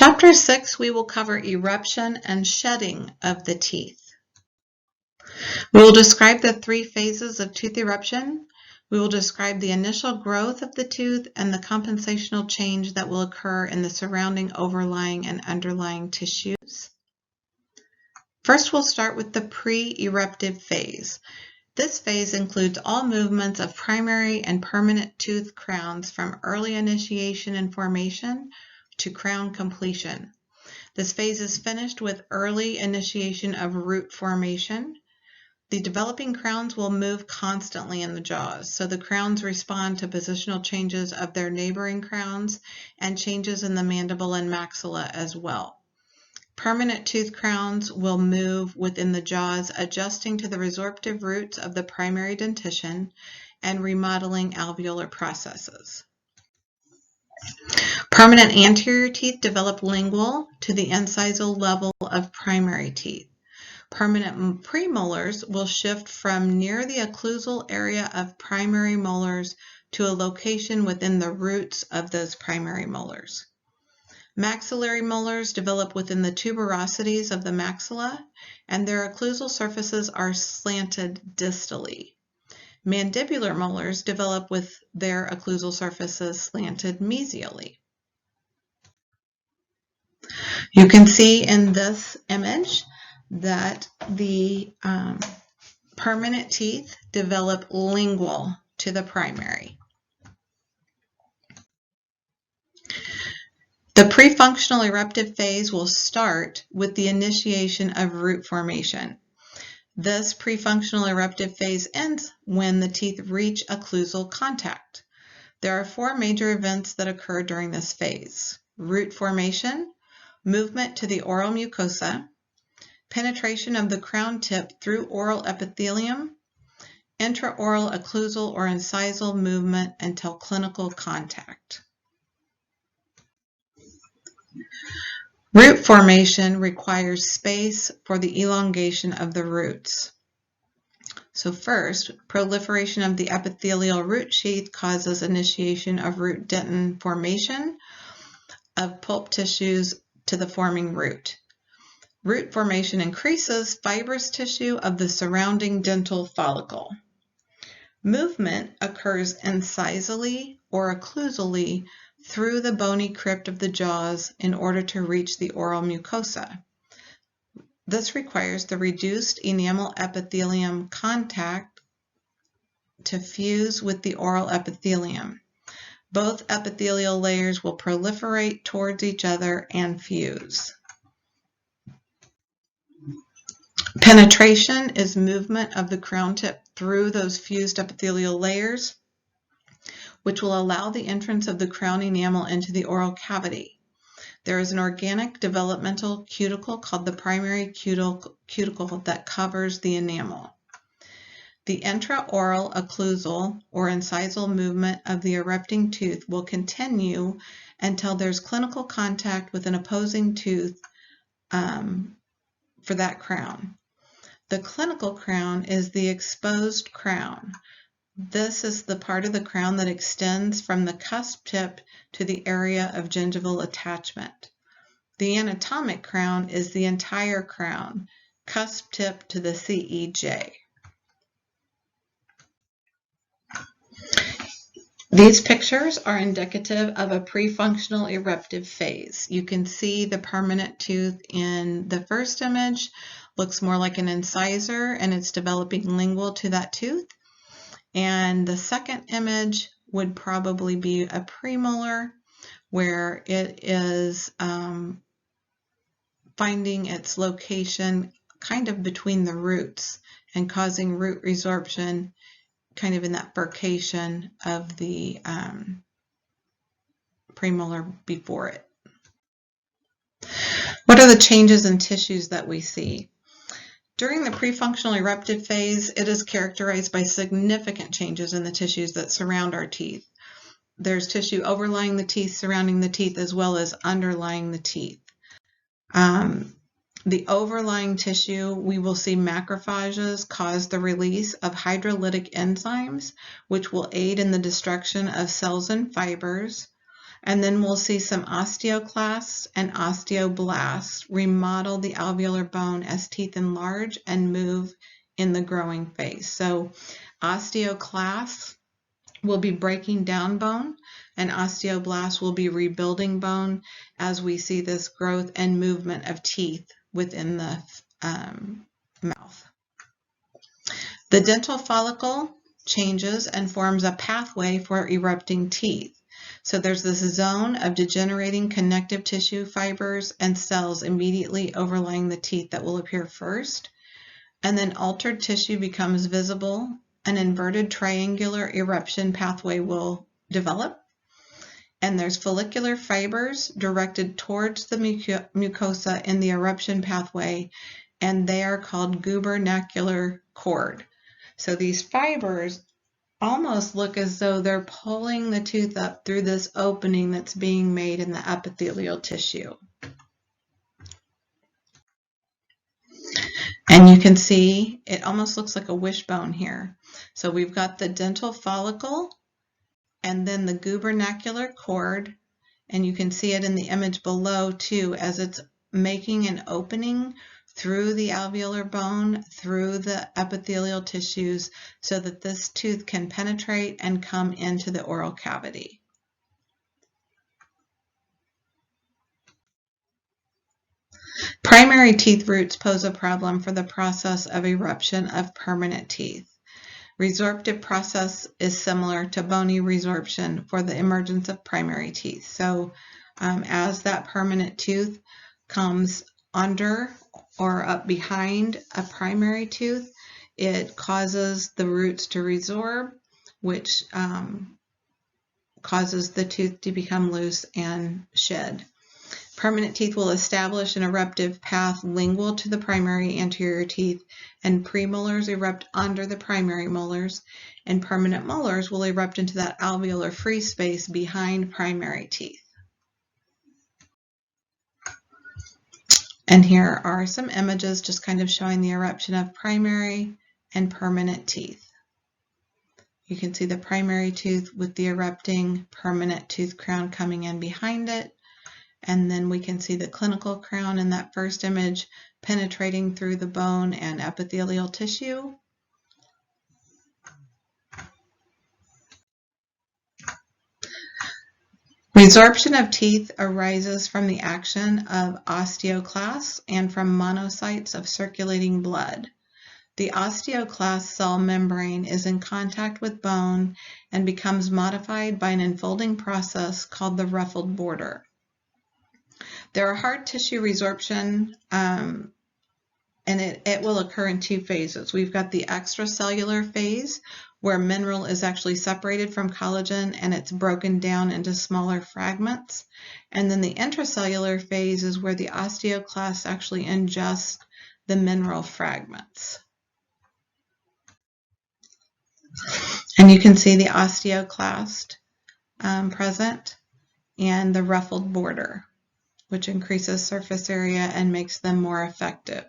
Chapter 6, we will cover eruption and shedding of the teeth. We will describe the 3 phases of tooth eruption. We will describe the initial growth of the tooth and the compensational change that will occur in the surrounding, overlying, and underlying tissues. First, we'll start with the pre-eruptive phase. This phase includes all movements of primary and permanent tooth crowns from early initiation and formation to crown completion. This phase is finished with early initiation of root formation. The developing crowns will move constantly in the jaws, so the crowns respond to positional changes of their neighboring crowns and changes in the mandible and maxilla as well. Permanent tooth crowns will move within the jaws, adjusting to the resorptive roots of the primary dentition and remodeling alveolar processes. Permanent anterior teeth develop lingual to the incisal level of primary teeth. Permanent premolars will shift from near the occlusal area of primary molars to a location within the roots of those primary molars. Maxillary molars develop within the tuberosities of the maxilla, and their occlusal surfaces are slanted distally. Mandibular molars develop with their occlusal surfaces slanted mesially. You can see in this image that the permanent teeth develop lingual to the primary. The prefunctional eruptive phase will start with the initiation of root formation. This prefunctional eruptive phase ends when the teeth reach occlusal contact. There are 4 major events that occur during this phase: root formation, movement to the oral mucosa, penetration of the crown tip through oral epithelium, intraoral occlusal or incisal movement until clinical contact. Root formation requires space for the elongation of the roots. So first, proliferation of the epithelial root sheath causes initiation of root dentin formation of pulp tissues to the forming root. Root formation increases fibrous tissue of the surrounding dental follicle. Movement occurs incisally or occlusally through the bony crypt of the jaws in order to reach the oral mucosa. This requires the reduced enamel epithelium contact to fuse with the oral epithelium. Both epithelial layers will proliferate towards each other and fuse. Penetration is movement of the crown tip through those fused epithelial layers, which will allow the entrance of the crown enamel into the oral cavity. There is an organic developmental cuticle called the primary cuticle that covers the enamel. The intraoral occlusal or incisal movement of the erupting tooth will continue until there's clinical contact with an opposing tooth for that crown. The clinical crown is the exposed crown. This is the part of the crown that extends from the cusp tip to the area of gingival attachment. The anatomic crown is the entire crown, cusp tip to the CEJ. These pictures are indicative of a prefunctional eruptive phase. You can see the permanent tooth in the first image looks more like an incisor, and it's developing lingual to that tooth. And the second image would probably be a premolar, where it is finding its location kind of between the roots and causing root resorption kind of in that furcation of the premolar before it. What are the changes in tissues that we see? During the prefunctional eruptive phase, it is characterized by significant changes in the tissues that surround our teeth. There's tissue overlying the teeth, surrounding the teeth, as well as underlying the teeth. The overlying tissue, we will see macrophages cause the release of hydrolytic enzymes, which will aid in the destruction of cells and fibers. And then we'll see some osteoclasts and osteoblasts remodel the alveolar bone as teeth enlarge and move in the growing phase. So osteoclasts will be breaking down bone, and osteoblasts will be rebuilding bone as we see this growth and movement of teeth within the mouth. The dental follicle changes and forms a pathway for erupting teeth. So there's this zone of degenerating connective tissue fibers and cells immediately overlying the teeth that will appear first, and then altered tissue becomes visible. An inverted triangular eruption pathway will develop, and there's follicular fibers directed towards the mucosa in the eruption pathway, and they are called gubernacular cord. So these fibers almost look as though they're pulling the tooth up through this opening that's being made in the epithelial tissue. And you can see it almost looks like a wishbone here. So we've got the dental follicle and then the gubernacular cord, and you can see it in the image below too as it's making an opening through the alveolar bone, through the epithelial tissues, so that this tooth can penetrate and come into the oral cavity. Primary teeth roots pose a problem for the process of eruption of permanent teeth. Resorptive process is similar to bony resorption for the emergence of primary teeth. So as that permanent tooth comes under or up behind a primary tooth, it causes the roots to resorb, which causes the tooth to become loose and shed. Permanent teeth will establish an eruptive path lingual to the primary anterior teeth, and premolars erupt under the primary molars, and permanent molars will erupt into that alveolar free space behind primary teeth. And here are some images just kind of showing the eruption of primary and permanent teeth. You can see the primary tooth with the erupting permanent tooth crown coming in behind it. And then we can see the clinical crown in that first image penetrating through the bone and epithelial tissue. Resorption of teeth arises from the action of osteoclasts and from monocytes of circulating blood. The osteoclast cell membrane is in contact with bone and becomes modified by an enfolding process called the ruffled border. There are hard tissue resorption, and it will occur in two phases. We've got the extracellular phase, where mineral is actually separated from collagen and it's broken down into smaller fragments. And then the intracellular phase is where the osteoclasts actually ingest the mineral fragments. And you can see the osteoclast present and the ruffled border, which increases surface area and makes them more effective.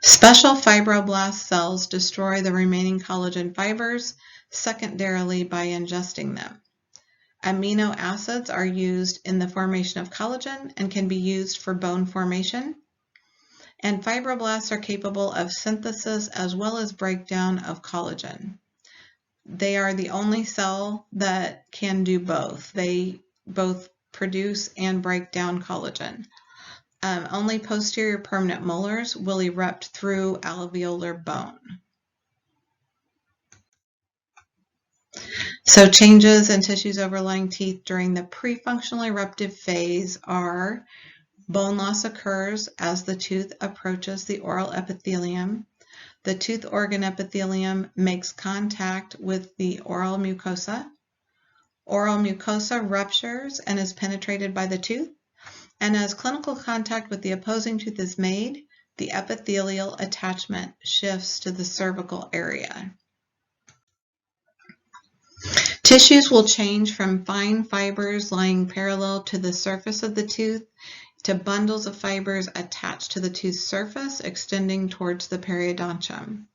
Special fibroblast cells destroy the remaining collagen fibers, secondarily by ingesting them. Amino acids are used in the formation of collagen and can be used for bone formation. And fibroblasts are capable of synthesis as well as breakdown of collagen. They are the only cell that can do both. They both produce and break down collagen. Only posterior permanent molars will erupt through alveolar bone. So changes in tissues overlying teeth during the prefunctional eruptive phase are bone loss occurs as the tooth approaches the oral epithelium. The tooth organ epithelium makes contact with the oral mucosa. Oral mucosa ruptures and is penetrated by the tooth. And as clinical contact with the opposing tooth is made, the epithelial attachment shifts to the cervical area. Tissues will change from fine fibers lying parallel to the surface of the tooth to bundles of fibers attached to the tooth surface extending towards the periodontium.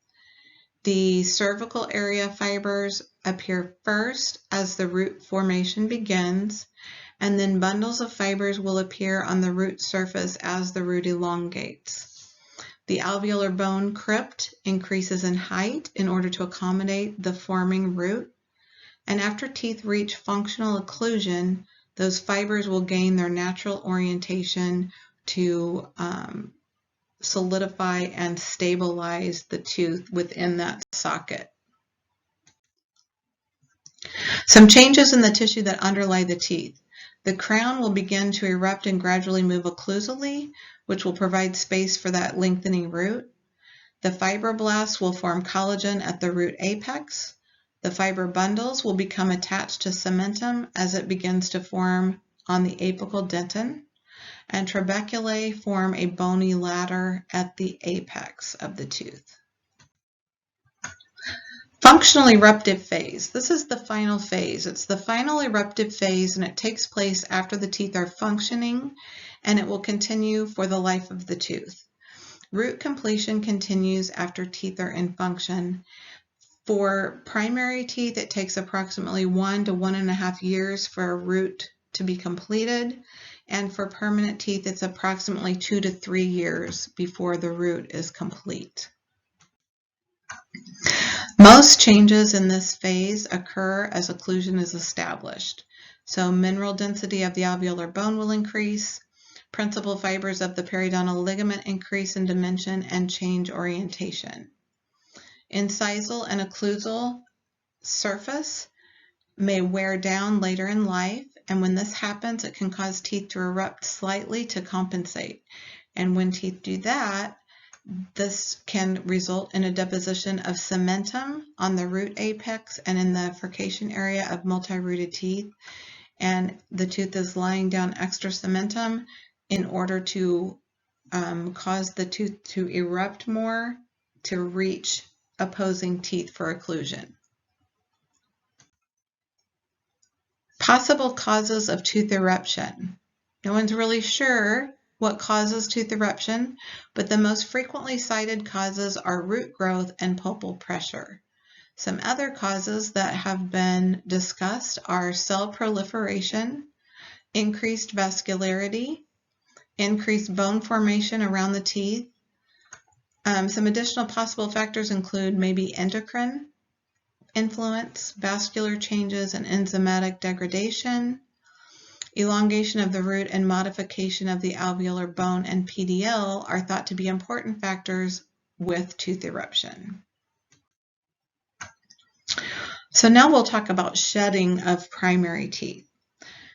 The cervical area fibers appear first as the root formation begins, and then bundles of fibers will appear on the root surface as the root elongates. The alveolar bone crypt increases in height in order to accommodate the forming root, and after teeth reach functional occlusion, those fibers will gain their natural orientation to solidify and stabilize the tooth within that socket. Some changes in the tissue that underlie the teeth. The crown will begin to erupt and gradually move occlusally, which will provide space for that lengthening root. The fibroblasts will form collagen at the root apex. The fiber bundles will become attached to cementum as it begins to form on the apical dentin, and trabeculae form a bony ladder at the apex of the tooth. Functional eruptive phase. This is the final phase. It's the final eruptive phase, and it takes place after the teeth are functioning, and it will continue for the life of the tooth. Root completion continues after teeth are in function. For primary teeth, it takes approximately 1 to 1.5 years for a root to be completed, and for permanent teeth, it's approximately 2 to 3 years before the root is complete. Most changes in this phase occur as occlusion is established. So mineral density of the alveolar bone will increase, principal fibers of the periodontal ligament increase in dimension and change orientation. Incisal and occlusal surface may wear down later in life, and when this happens, it can cause teeth to erupt slightly to compensate. And when teeth do that, this can result in a deposition of cementum on the root apex and in the furcation area of multi-rooted teeth, and the tooth is lying down extra cementum in order to cause the tooth to erupt more to reach opposing teeth for occlusion. Possible causes of tooth eruption. No one's really sure what causes tooth eruption, but the most frequently cited causes are root growth and pulpal pressure. Some other causes that have been discussed are cell proliferation, increased vascularity, increased bone formation around the teeth. Some additional possible factors include maybe endocrine influence, vascular changes, and enzymatic degradation. Elongation of the root and modification of the alveolar bone and PDL are thought to be important factors with tooth eruption. So now we'll talk about shedding of primary teeth.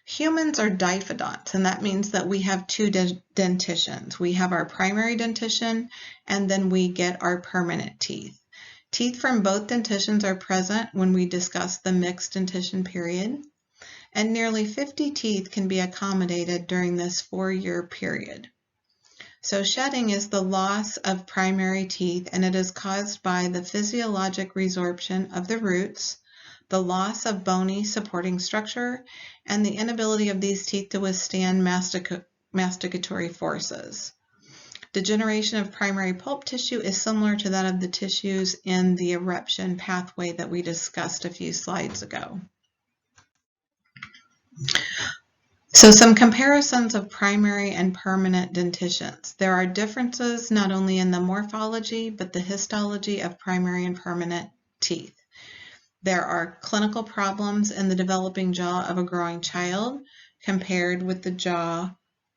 Humans are diffidonts, and that means that we have two dentitions. We have our primary dentition, and then we get our permanent teeth. Teeth from both dentitions are present when we discuss the mixed dentition period, and nearly 50 teeth can be accommodated during this 4-year period. So shedding is the loss of primary teeth, and it is caused by the physiologic resorption of the roots, the loss of bony supporting structure, and the inability of these teeth to withstand masticatory forces. Degeneration of primary pulp tissue is similar to that of the tissues in the eruption pathway that we discussed a few slides ago. So some comparisons of primary and permanent dentitions. There are differences not only in the morphology, but the histology of primary and permanent teeth. There are clinical problems in the developing jaw of a growing child compared with the jaw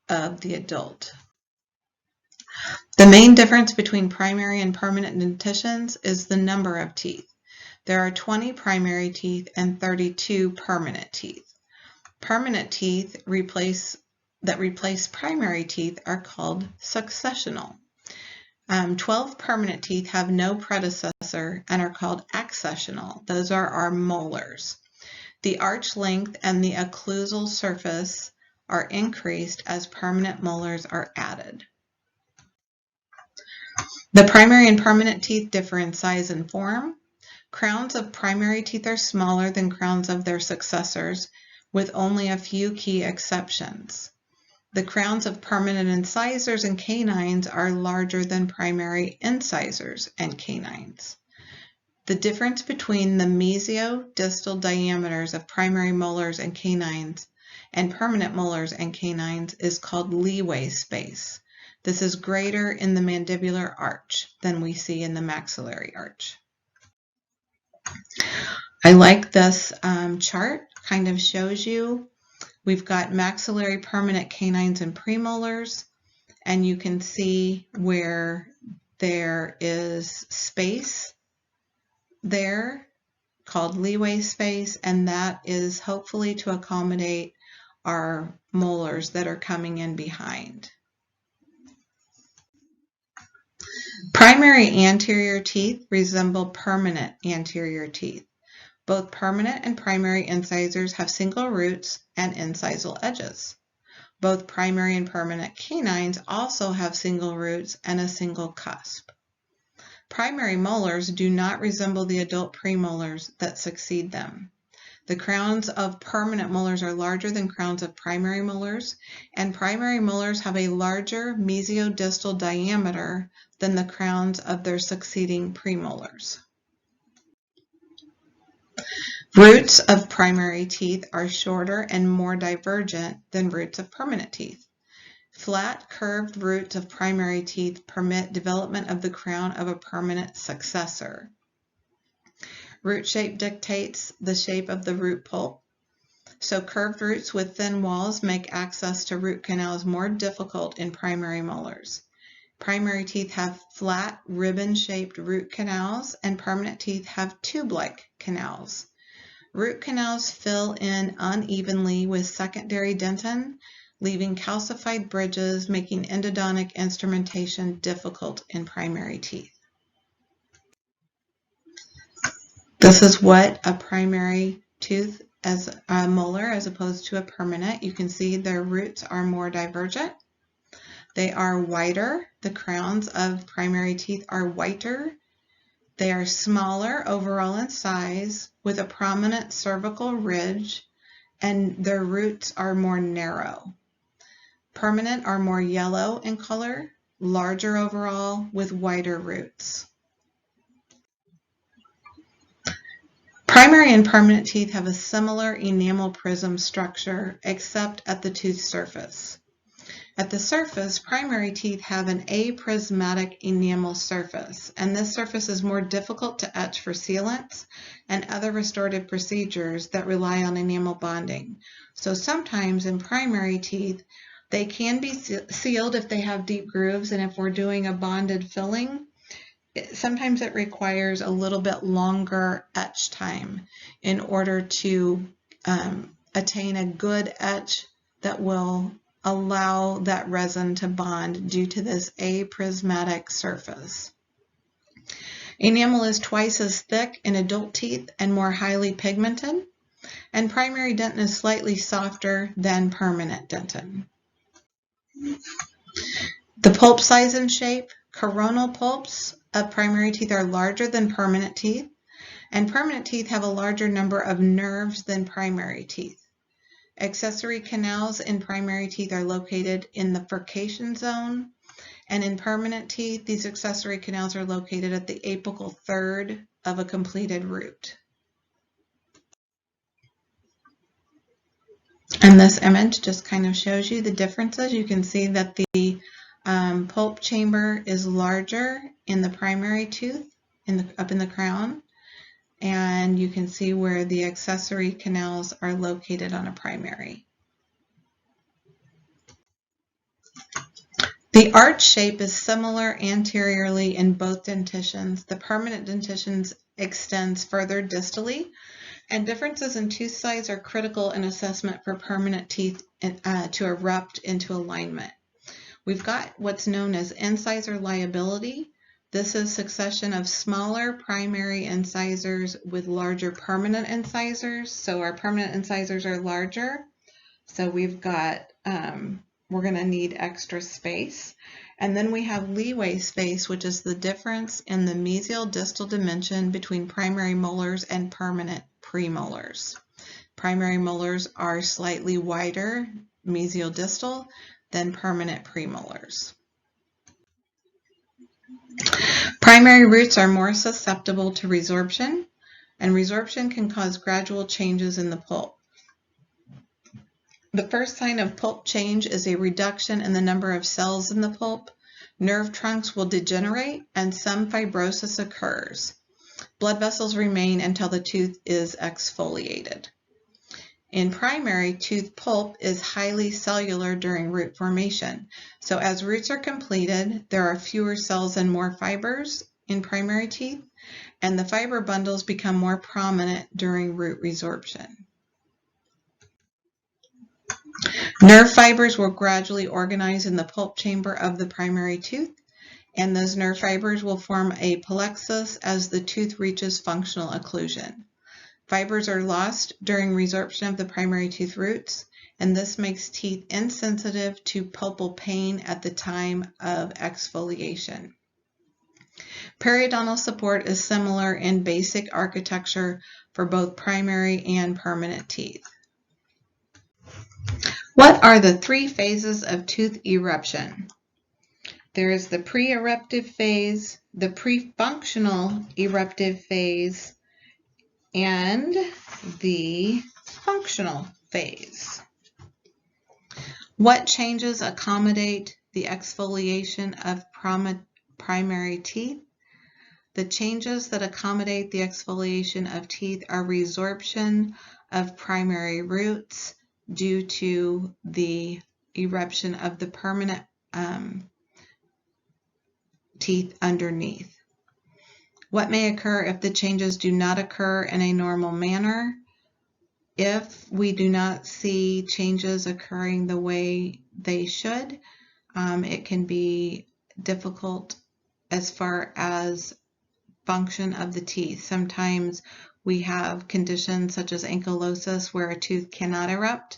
of the adult. The main difference between primary and permanent dentitions is the number of teeth. There are 20 primary teeth and 32 permanent teeth. Permanent teeth that replace primary teeth are called successional. 12 permanent teeth have no predecessor and are called accessional. Those are our molars. The arch length and the occlusal surface are increased as permanent molars are added. The primary and permanent teeth differ in size and form. Crowns of primary teeth are smaller than crowns of their successors, with only a few key exceptions. The crowns of permanent incisors and canines are larger than primary incisors and canines. The difference between the mesiodistal diameters of primary molars and canines and permanent molars and canines is called leeway space. This is greater in the mandibular arch than we see in the maxillary arch. I like this chart, kind of shows you we've got maxillary permanent canines and premolars, and you can see where there is space there called leeway space, and that is hopefully to accommodate our molars that are coming in behind. Primary anterior teeth resemble permanent anterior teeth. Both permanent and primary incisors have single roots and incisal edges. Both primary and permanent canines also have single roots and a single cusp. Primary molars do not resemble the adult premolars that succeed them. The crowns of permanent molars are larger than crowns of primary molars, and primary molars have a larger mesiodistal diameter than the crowns of their succeeding premolars. Roots of primary teeth are shorter and more divergent than roots of permanent teeth. Flat, curved roots of primary teeth permit development of the crown of a permanent successor. Root shape dictates the shape of the root pulp. So curved roots with thin walls make access to root canals more difficult in primary molars. Primary teeth have flat, ribbon-shaped root canals, and permanent teeth have tube-like canals. Root canals fill in unevenly with secondary dentin, leaving calcified bridges, making endodontic instrumentation difficult in primary teeth. This is what a primary tooth as a molar as opposed to a permanent. You can see their roots are more divergent. They are whiter. The crowns of primary teeth are whiter. They are smaller overall in size with a prominent cervical ridge, and their roots are more narrow. Permanent are more yellow in color, larger overall with whiter roots. Primary and permanent teeth have a similar enamel prism structure except at the tooth surface. At the surface, primary teeth have an aprismatic enamel surface, and this surface is more difficult to etch for sealants and other restorative procedures that rely on enamel bonding. So sometimes in primary teeth, they can be sealed if they have deep grooves, and if we're doing a bonded filling, sometimes it requires a little bit longer etch time in order to attain a good etch that will allow that resin to bond due to this aprismatic surface. Enamel is twice as thick in adult teeth and more highly pigmented, and primary dentin is slightly softer than permanent dentin. The pulp size and shape. Coronal pulps of primary teeth are larger than permanent teeth, and permanent teeth have a larger number of nerves than primary teeth. Accessory canals in primary teeth are located in the furcation zone, and in permanent teeth, these accessory canals are located at the apical third of a completed root. And this image just kind of shows you the differences. You can see that the pulp chamber is larger in the primary tooth, up in the crown, and you can see where the accessory canals are located on a primary. The arch shape is similar anteriorly in both dentitions. The permanent dentition extends further distally, and differences in tooth size are critical in assessment for permanent teeth to erupt into alignment. We've got what's known as incisor liability. This is succession of smaller primary incisors with larger permanent incisors. So our permanent incisors are larger. So we've got, we're going to need extra space. And then we have leeway space, which is the difference in the mesial distal dimension between primary molars and permanent premolars. Primary molars are slightly wider mesial distal than permanent premolars. Primary roots are more susceptible to resorption, and resorption can cause gradual changes in the pulp. The first sign of pulp change is a reduction in the number of cells in the pulp. Nerve trunks will degenerate and some fibrosis occurs. Blood vessels remain until the tooth is exfoliated. In primary, tooth pulp is highly cellular during root formation. So as roots are completed, there are fewer cells and more fibers in primary teeth, and the fiber bundles become more prominent during root resorption. Nerve fibers will gradually organize in the pulp chamber of the primary tooth, and those nerve fibers will form a polexis as the tooth reaches functional occlusion. Fibers are lost during resorption of the primary tooth roots, and this makes teeth insensitive to pulpal pain at the time of exfoliation. Periodontal support is similar in basic architecture for both primary and permanent teeth. What are the three phases of tooth eruption? There is the pre-eruptive phase, the prefunctional eruptive phase, and the functional phase. What changes accommodate the exfoliation of primary teeth? The changes that accommodate the exfoliation of teeth are resorption of primary roots due to the eruption of the permanent teeth underneath. What may occur if the changes do not occur in a normal manner? If we do not see changes occurring the way they should, it can be difficult as far as function of the teeth. Sometimes we have conditions such as ankylosis where a tooth cannot erupt.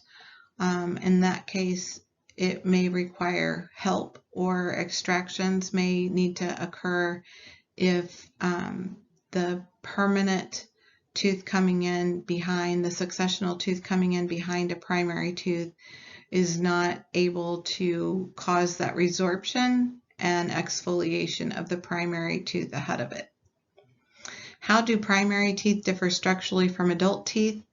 In that case, it may require help, or extractions may need to occur if the permanent tooth coming in behind, the successional tooth coming in behind a primary tooth is not able to cause that resorption and exfoliation of the primary tooth ahead of it. How do primary teeth differ structurally from adult teeth?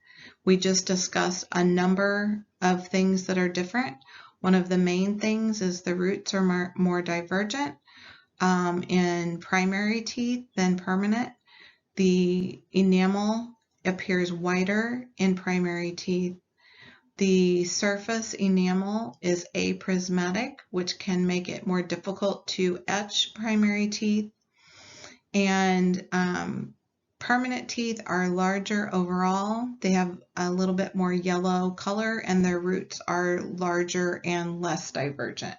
We just discussed a number of things that are different. One of the main things is the roots are more divergent in primary teeth than permanent. The enamel appears whiter in primary teeth. The surface enamel is aprismatic, which can make it more difficult to etch primary teeth. And permanent teeth are larger overall. They have a little bit more yellow color, and their roots are larger and less divergent.